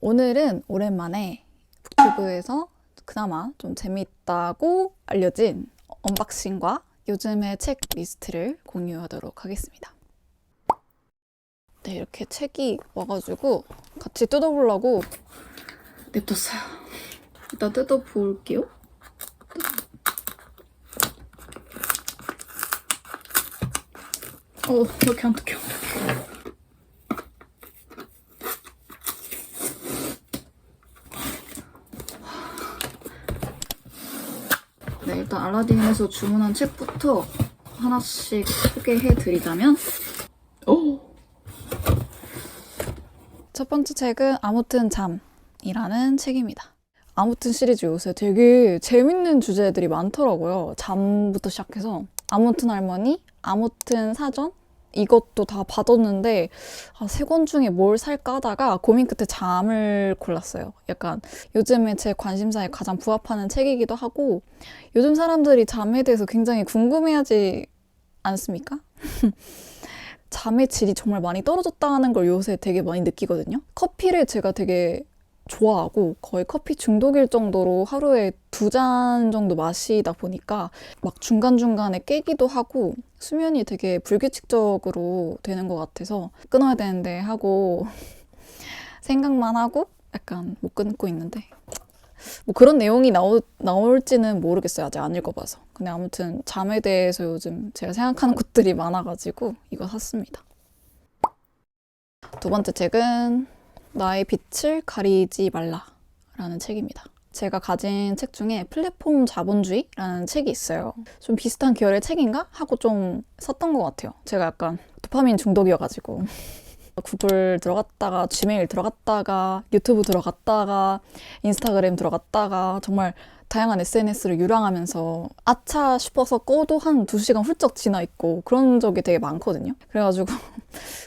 오늘은 오랜만에 북튜브에서 그나마 좀 재밌다고 알려진 언박싱과 요즘의 책 리스트를 공유하도록 하겠습니다. 네, 이렇게 책이 와가지고 같이 뜯어보려고 냅뒀어요. 일단 뜯어볼게요. 이렇게 안 뜯겨. 네, 일단 알라딘에서 주문한 책부터 하나씩 소개해드리자면 첫 번째 책은 아무튼 잠이라는 책입니다. 아무튼 시리즈 요새 되게 재밌는 주제들이 많더라고요. 잠부터 시작해서 아무튼 할머니, 아무튼 사전 이것도 다 받았는데 세 권 중에 뭘 살까 하다가 고민 끝에 잠을 골랐어요. 약간 요즘에 제 관심사에 가장 부합하는 책이기도 하고 요즘 사람들이 잠에 대해서 굉장히 궁금해하지 않습니까? 잠의 질이 정말 많이 떨어졌다는 걸 요새 되게 많이 느끼거든요. 커피를 제가 되게 좋아하고 거의 커피 중독일 정도로 하루에 2잔 정도 마시다 보니까 막 중간중간에 깨기도 하고 수면이 되게 불규칙적으로 되는 것 같아서 끊어야 되는데 하고 생각만 하고 약간 못 끊고 있는데 뭐 그런 내용이 나올지는 모르겠어요. 아직 안 읽어봐서. 근데 아무튼 잠에 대해서 요즘 제가 생각하는 것들이 많아가지고 이거 샀습니다. 두 번째 책은 나의 빛을 가리지 말라라는 책입니다. 제가 가진 책 중에 플랫폼 자본주의라는 책이 있어요. 좀 비슷한 계열의 책인가? 하고 좀 샀던 것 같아요. 제가 약간 도파민 중독이어가지고 구글 들어갔다가 지메일 들어갔다가 유튜브 들어갔다가 인스타그램 들어갔다가 정말 다양한 SNS를 유랑하면서 아차 싶어서 꺼도 한 2시간 훌쩍 지나 있고 그런 적이 되게 많거든요. 그래가지고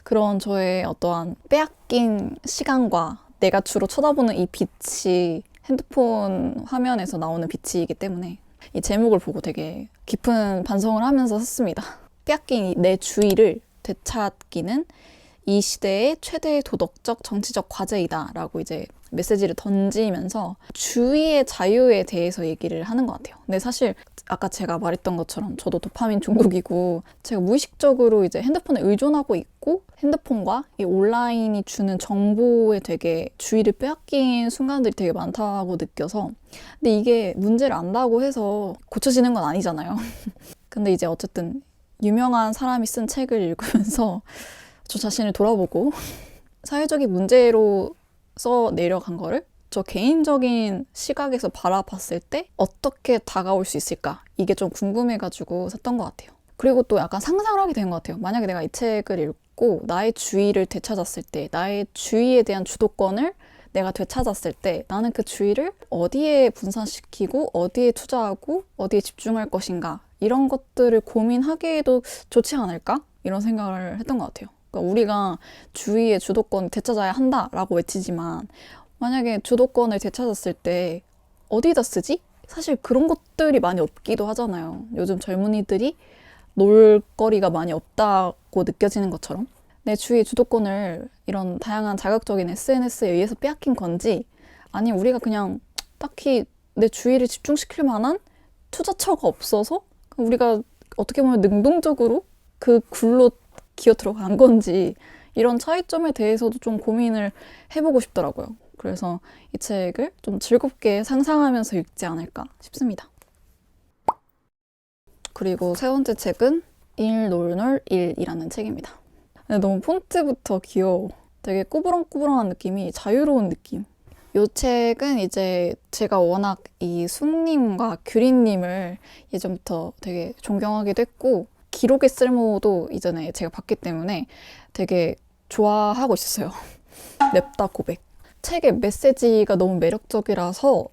그런 저의 어떠한 빼앗긴 시간과 내가 주로 쳐다보는 이 빛이 핸드폰 화면에서 나오는 빛이기 때문에 이 제목을 보고 되게 깊은 반성을 하면서 샀습니다. 빼앗긴 내 주의를 되찾기는 이 시대의 최대의 도덕적, 정치적 과제이다 라고 이제 메시지를 던지면서 주의의 자유에 대해서 얘기를 하는 것 같아요. 근데 사실 아까 제가 말했던 것처럼 저도 도파민 중독이고 제가 무의식적으로 이제 핸드폰에 의존하고 있고 핸드폰과 이 온라인이 주는 정보에 되게 주의를 빼앗긴 순간들이 되게 많다고 느껴서 근데 이게 문제를 안다고 해서 고쳐지는 건 아니잖아요. 근데 이제 어쨌든 유명한 사람이 쓴 책을 읽으면서 저 자신을 돌아보고 사회적인 문제로 써 내려간 거를 저 개인적인 시각에서 바라봤을 때 어떻게 다가올 수 있을까? 이게 좀 궁금해가지고 샀던 것 같아요. 그리고 또 약간 상상을 하게 된 것 같아요. 만약에 내가 이 책을 읽고 나의 주의를 되찾았을 때, 나의 주의에 대한 주도권을 내가 되찾았을 때 나는 그 주의를 어디에 분산시키고 어디에 투자하고 어디에 집중할 것인가 이런 것들을 고민하기에도 좋지 않을까? 이런 생각을 했던 것 같아요. 그러니까 우리가 주위의 주도권을 되찾아야 한다라고 외치지만 만약에 주도권을 되찾았을 때 어디다 쓰지? 사실 그런 것들이 많이 없기도 하잖아요. 요즘 젊은이들이 놀 거리가 많이 없다고 느껴지는 것처럼 내 주위의 주도권을 이런 다양한 자극적인 SNS에 의해서 빼앗긴 건지 아니면 우리가 그냥 딱히 내 주의를 집중시킬 만한 투자처가 없어서 우리가 어떻게 보면 능동적으로 그 굴로 기어 들어간 건지 이런 차이점에 대해서도 좀 고민을 해보고 싶더라고요. 그래서 이 책을 좀 즐겁게 상상하면서 읽지 않을까 싶습니다. 그리고 세 번째 책은 일놀놀 일이라는 책입니다. 너무 폰트부터 귀여워. 되게 꾸부렁꾸부렁한 느낌이 자유로운 느낌. 이 책은 이제 제가 워낙 이 숭님과 규린님을 예전부터 되게 존경하기도 했고 기록의 쓸모도 이전에 제가 봤기 때문에 되게 좋아하고 있었어요. 냅다 고백. 책의 메시지가 너무 매력적이라서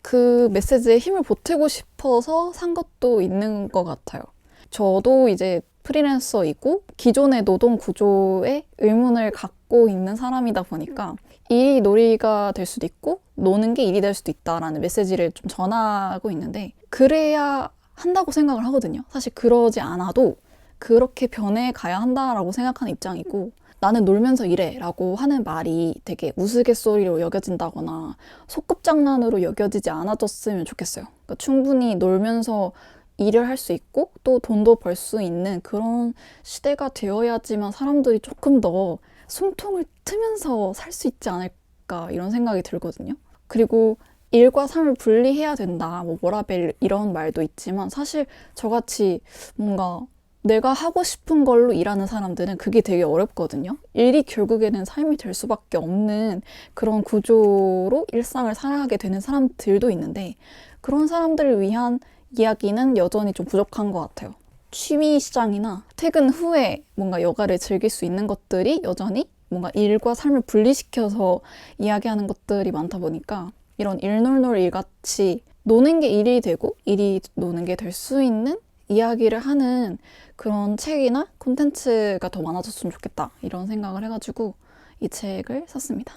그 메시지에 힘을 보태고 싶어서 산 것도 있는 것 같아요. 저도 이제 프리랜서이고 기존의 노동 구조에 의문을 갖고 있는 사람이다 보니까 일이 놀이가 될 수도 있고 노는 게 일이 될 수도 있다라는 메시지를 좀 전하고 있는데 그래야 한다고 생각을 하거든요. 사실 그러지 않아도 그렇게 변해 가야 한다라고 생각하는 입장이고 나는 놀면서 이래 라고 하는 말이 되게 우스갯소리로 여겨진다거나 소꿉장난으로 여겨지지 않아졌으면 좋겠어요. 그러니까 충분히 놀면서 일을 할 수 있고 또 돈도 벌 수 있는 그런 시대가 되어야지만 사람들이 조금 더 숨통을 트면서 살 수 있지 않을까 이런 생각이 들거든요. 그리고 일과 삶을 분리해야 된다, 뭐 워라밸 이런 말도 있지만 사실 저같이 뭔가 내가 하고 싶은 걸로 일하는 사람들은 그게 되게 어렵거든요. 일이 결국에는 삶이 될 수밖에 없는 그런 구조로 일상을 살아가게 되는 사람들도 있는데 그런 사람들을 위한 이야기는 여전히 좀 부족한 것 같아요. 취미 시장이나 퇴근 후에 뭔가 여가를 즐길 수 있는 것들이 여전히 뭔가 일과 삶을 분리시켜서 이야기하는 것들이 많다 보니까 이런 일놀놀 일같이 노는 게 일이 되고 일이 노는 게 될 수 있는 이야기를 하는 그런 책이나 콘텐츠가 더 많아졌으면 좋겠다 이런 생각을 해가지고 이 책을 샀습니다.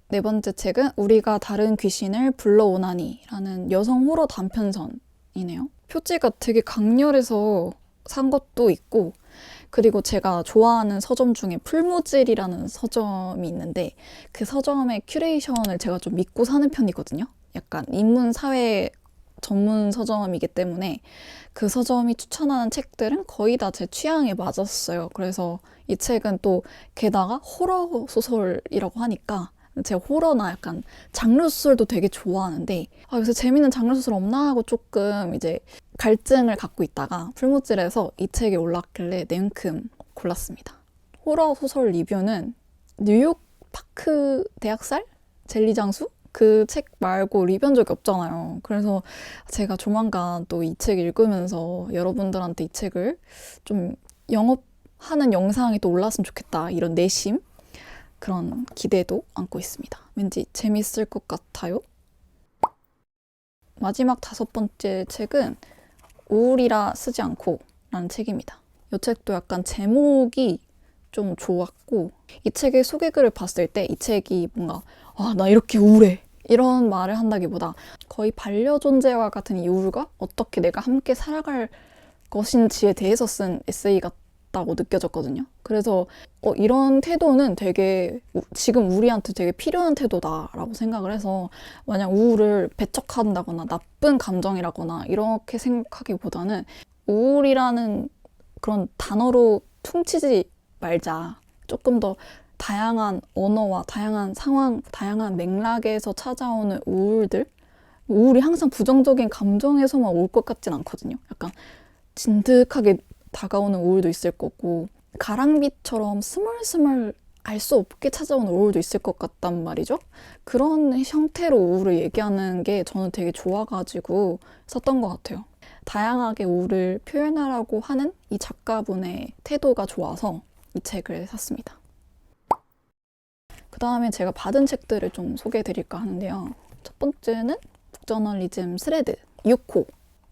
네 번째 책은 우리가 다른 귀신을 불러오나니 라는 여성 호러 단편선이네요. 표지가 되게 강렬해서 산 것도 있고 그리고 제가 좋아하는 서점 중에 풀무질이라는 서점이 있는데 그 서점의 큐레이션을 제가 좀 믿고 사는 편이거든요. 약간 인문사회 전문 서점이기 때문에 그 서점이 추천하는 책들은 거의 다 제 취향에 맞았어요. 그래서 이 책은 또 게다가 호러 소설이라고 하니까 제가 호러나 약간 장르 소설도 되게 좋아하는데 요새 재밌는 장르 소설 없나 하고 조금 이제 갈증을 갖고 있다가 풀무질에서 이 책이 올랐길래 냉큼 골랐습니다. 호러 소설 리뷰는 뉴욕 파크 대학살? 젤리 장수? 그 책 말고 리뷰한 적이 없잖아요. 그래서 제가 조만간 또 이 책 읽으면서 여러분들한테 이 책을 좀 영업하는 영상이 또 올랐으면 좋겠다 이런 내심 그런 기대도 안고 있습니다. 왠지 재밌을 것 같아요. 마지막 5번째 책은 우울이라 쓰지 않고 라는 책입니다. 이 책도 약간 제목이 좀 좋았고 이 책의 소개글을 봤을 때 이 책이 뭔가 나 이렇게 우울해 이런 말을 한다기보다 거의 반려존재와 같은 이 우울과 어떻게 내가 함께 살아갈 것인지에 대해서 쓴 에세이 같다고 느껴졌거든요. 그래서 이런 태도는 되게 지금 우리한테 되게 필요한 태도다라고 생각을 해서 만약 우울을 배척한다거나 나쁜 감정이라거나 이렇게 생각하기보다는 우울이라는 그런 단어로 퉁치지 말자. 조금 더 다양한 언어와 다양한 상황, 다양한 맥락에서 찾아오는 우울들. 우울이 항상 부정적인 감정에서만 올 것 같진 않거든요. 약간 진득하게 다가오는 우울도 있을 거고 가랑비처럼 스멀스멀 알 수 없게 찾아오는 우울도 있을 것 같단 말이죠. 그런 형태로 우울을 얘기하는 게 저는 되게 좋아가지고 썼던 것 같아요. 다양하게 우울을 표현하라고 하는 이 작가분의 태도가 좋아서 이 책을 샀습니다. 그 다음에 제가 받은 책들을 좀 소개해 드릴까 하는데요. 첫 번째는 북저널리즘 스레드 6호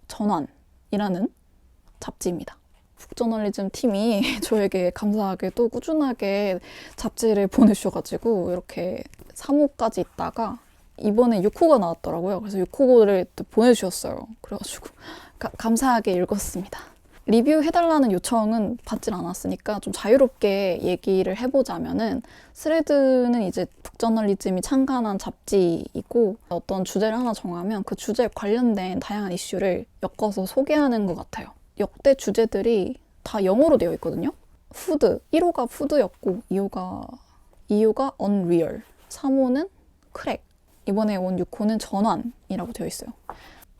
전환이라는 잡지입니다. 북저널리즘 팀이 저에게 감사하게도 꾸준하게 잡지를 보내주셔가지고 이렇게 3호까지 있다가 이번에 6호가 나왔더라고요. 그래서 6호를 또 보내주셨어요. 그래가지고 감사하게 읽었습니다. 리뷰해달라는 요청은 받질 않았으니까 좀 자유롭게 얘기를 해보자면은 스레드는 이제 북저널리즘이 창간한 잡지이고 어떤 주제를 하나 정하면 그 주제에 관련된 다양한 이슈를 엮어서 소개하는 것 같아요. 역대 주제들이 다 영어로 되어 있거든요. 푸드, 1호가 푸드였고 2호가 unreal, 3호는 크랙, 이번에 온 6호는 전환이라고 되어 있어요.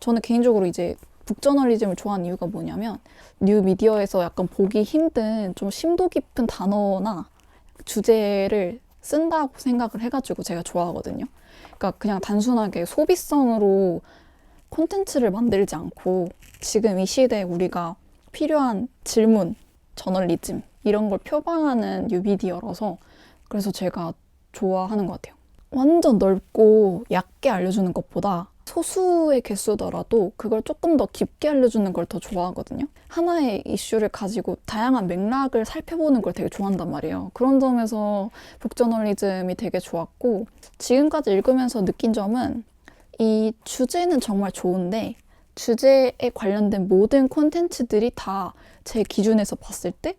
저는 개인적으로 이제 북저널리즘을 좋아하는 이유가 뭐냐면 뉴미디어에서 약간 보기 힘든 좀 심도 깊은 단어나 주제를 쓴다고 생각을 해가지고 제가 좋아하거든요. 그러니까 그냥 단순하게 소비성으로 콘텐츠를 만들지 않고 지금 이 시대에 우리가 필요한 질문, 저널리즘 이런 걸 표방하는 뉴미디어라서 그래서 제가 좋아하는 것 같아요. 완전 넓고 얕게 알려주는 것보다 소수의 개수더라도 그걸 조금 더 깊게 알려주는 걸 더 좋아하거든요. 하나의 이슈를 가지고 다양한 맥락을 살펴보는 걸 되게 좋아한단 말이에요. 그런 점에서 북저널리즘이 되게 좋았고 지금까지 읽으면서 느낀 점은 이 주제는 정말 좋은데 주제에 관련된 모든 콘텐츠들이 다 제 기준에서 봤을 때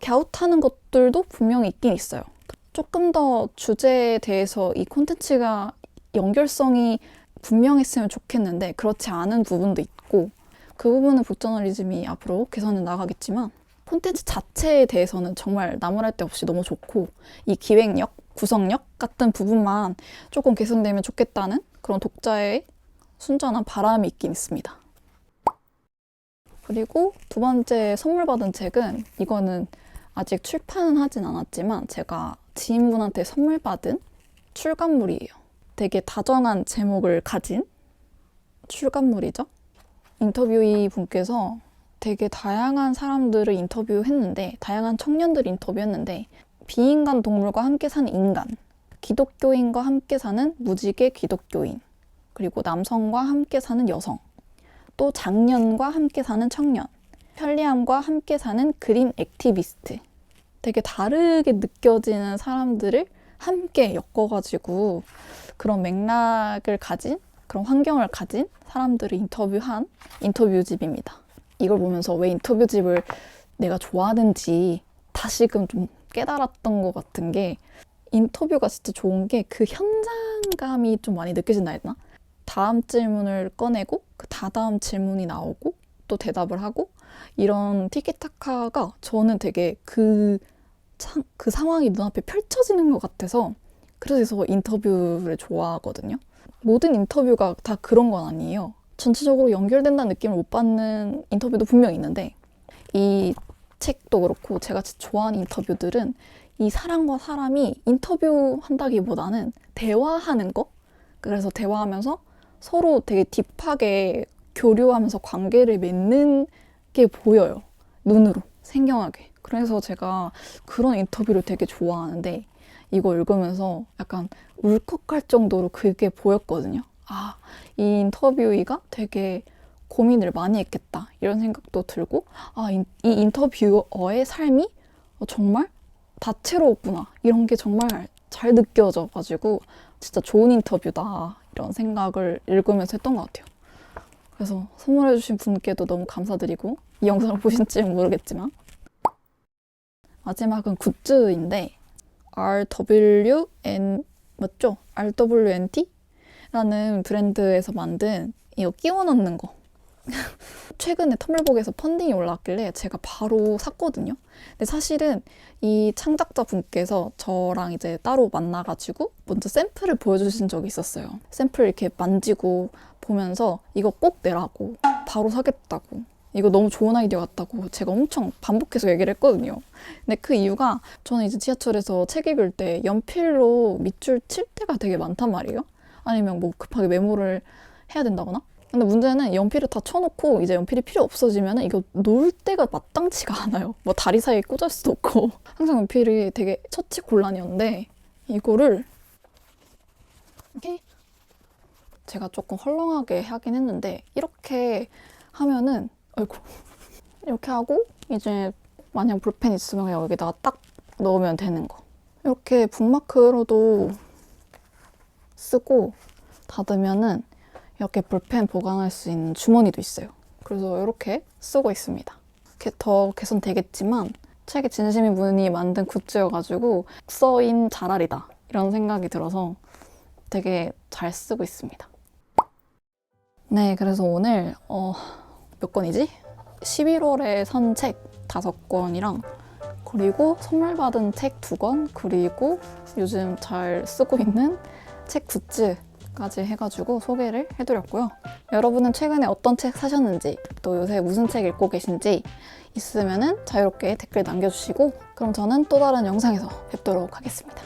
갸웃하는 것들도 분명히 있긴 있어요. 조금 더 주제에 대해서 이 콘텐츠가 연결성이 분명했으면 좋겠는데 그렇지 않은 부분도 있고, 그 부분은 북저널리즘이 앞으로 개선해 나가겠지만 콘텐츠 자체에 대해서는 정말 나무랄 데 없이 너무 좋고, 이 기획력, 구성력 같은 부분만 조금 개선되면 좋겠다는 그런 독자의 순전한 바람이 있긴 있습니다. 그리고 두 번째 선물 받은 책은, 이거는 아직 출판은 하진 않았지만 제가 지인분한테 선물 받은 출간물이에요. 되게 다정한 제목을 가진 출간물이죠. 인터뷰이 분께서 되게 다양한 사람들을 인터뷰했는데, 다양한 청년들을 인터뷰했는데, 비인간 동물과 함께 사는 인간, 기독교인과 함께 사는 무지개 기독교인, 그리고 남성과 함께 사는 여성, 또 장년과 함께 사는 청년, 편리함과 함께 사는 그린 액티비스트, 되게 다르게 느껴지는 사람들을 함께 엮어가지고 그런 맥락을 가진, 그런 환경을 가진 사람들을 인터뷰한 인터뷰집입니다. 이걸 보면서 왜 인터뷰집을 내가 좋아하는지 다시금 좀 깨달았던 것 같은 게, 인터뷰가 진짜 좋은 게 그 현장감이 좀 많이 느껴진다 했나? 다음 질문을 꺼내고 그 다다음 질문이 나오고 또 대답을 하고, 이런 티키타카가 저는 되게 그 상황이 눈앞에 펼쳐지는 것 같아서, 그래서 인터뷰를 좋아하거든요. 모든 인터뷰가 다 그런 건 아니에요. 전체적으로 연결된다는 느낌을 못 받는 인터뷰도 분명 있는데, 이 책도 그렇고 제가 진짜 좋아하는 인터뷰들은 이 사람과 사람이 인터뷰한다기보다는 대화하는 거? 그래서 대화하면서 서로 되게 딥하게 교류하면서 관계를 맺는 게 보여요. 눈으로, 생경하게. 그래서 제가 그런 인터뷰를 되게 좋아하는데, 이거 읽으면서 약간 울컥할 정도로 그게 보였거든요. 아, 이 인터뷰이가 되게 고민을 많이 했겠다, 이런 생각도 들고, 아, 이 인터뷰어의 삶이 정말 다채로웠구나, 이런 게 정말 잘 느껴져가지고 진짜 좋은 인터뷰다, 이런 생각을 읽으면서 했던 것 같아요. 그래서 선물해주신 분께도 너무 감사드리고, 이 영상을 보신지는 모르겠지만, 마지막은 굿즈인데 맞죠? RWNT? 라는 브랜드에서 만든 이거 끼워 넣는 거. 최근에 텀블벅에서 펀딩이 올라왔길래 제가 바로 샀거든요. 근데 사실은 이 창작자 분께서 저랑 이제 따로 만나가지고 먼저 샘플을 보여주신 적이 있었어요. 샘플 이렇게 만지고 보면서 이거 꼭 내라고, 바로 사겠다고, 이거 너무 좋은 아이디어 같다고 제가 엄청 반복해서 얘기를 했거든요. 근데 그 이유가, 저는 이제 지하철에서 책 읽을 때 연필로 밑줄 칠 때가 되게 많단 말이에요. 아니면 뭐 급하게 메모를 해야 된다거나. 근데 문제는 연필을 다 쳐놓고 이제 연필이 필요 없어지면 이거 놓을 때가 마땅치가 않아요. 뭐 다리 사이에 꽂을 수도 없고. 항상 연필이 되게 처치곤란이었는데, 이거를 이렇게 제가 조금 헐렁하게 하긴 했는데, 이렇게 하면은, 아이고, 이렇게 하고 이제 만약 볼펜 있으면 여기다가 딱 넣으면 되는 거. 이렇게 북마크로도 쓰고 닫으면은 이렇게 볼펜 보관할 수 있는 주머니도 있어요. 그래서 이렇게 쓰고 있습니다. 이렇게 더 개선되겠지만 책에 진심인 분이 만든 굿즈여가지고 써인 자랄이다, 이런 생각이 들어서 되게 잘 쓰고 있습니다. 네, 그래서 오늘 몇 권이지? 11월에 산 책 5권이랑, 그리고 선물 받은 책 2권, 그리고 요즘 잘 쓰고 있는 책 굿즈까지 해가지고 소개를 해드렸고요. 여러분은 최근에 어떤 책 사셨는지, 또 요새 무슨 책 읽고 계신지 있으면은 자유롭게 댓글 남겨주시고, 그럼 저는 또 다른 영상에서 뵙도록 하겠습니다.